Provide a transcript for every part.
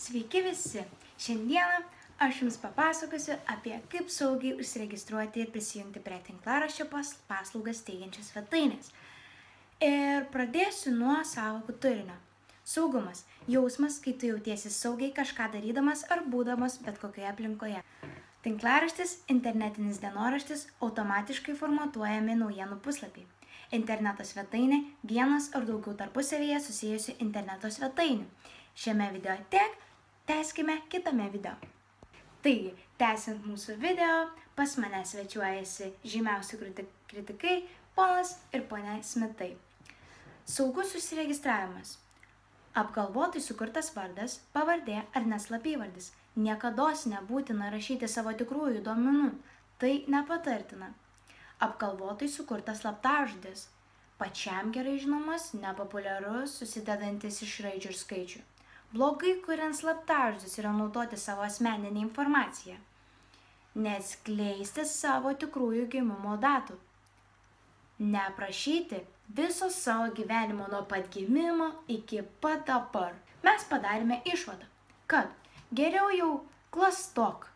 Sveiki visi! Šiandieną aš Jums papasakosiu apie kaip saugiai užsiregistruoti ir prisijungti prie tinklaraščio paslaugas teikiančios svetainės. Ir pradėsiu nuo sąvokų turinio. Saugumas – jausmas, kai tu jautiesi saugiai kažką darydamas ar būdamas bet kokioje aplinkoje. Tinklaraštis – internetinis dienoraštis, automatiškai formatuojami naujienų puslapiai. Interneto svetainė – vienas ar daugiau tarpusavyje susijusių interneto svetainių. Šiame video tiek, tęskime kitame video. Taigi, tęsiant mūsų video, pas mane svečiuojasi žymiausi kritikai ponas ir ponia Smitai. Saugus užsiregistravimas. Apgalvotai sukurtas vardas, pavardė ar neslapyvardis. Niekados nebūtina rašyti savo tikrųjų duomenų. Tai nepatartina. Apgalvotai sukurtas slaptažodis. Pačiam gerai žinomas, nepopuliarus, susidedantis iš raidžių ir skaičių. Blogai, kuriant slaptažodžius yra naudoti savo asmeninę informaciją. Neatskleisti savo tikrųjų gimimo datų. Neaprašyti viso savo gyvenimo nuo pat gimimo iki pat dabar. Mes padarėme išvadą, kad geriau jau klastok,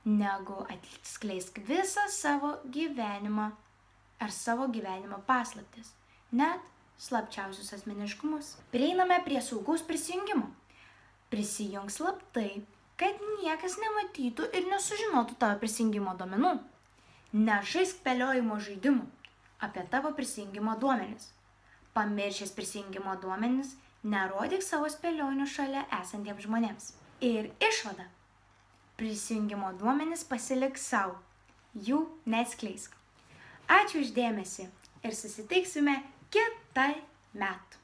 negu atskleisk visą savo gyvenimą ar savo gyvenimo paslaptis, net slapčiausius asmeniškumus. Prieiname prie saugaus prisijungimo. Prisijung slaptai, kad niekas nematytų ir nesužinotų tavo prisijungimo duomenų. Nežaisk spėliojimo žaidimų apie tavo prisijungimo duomenis. Pamiršęs prisijungimo duomenis, nerodyk savo spėlionių šalia esantiems žmonėms. Ir išvada. Prisijungimo duomenis pasilik sau. Jų neatskleisk. Ačiū už dėmesį ir susitiksime kitai metų.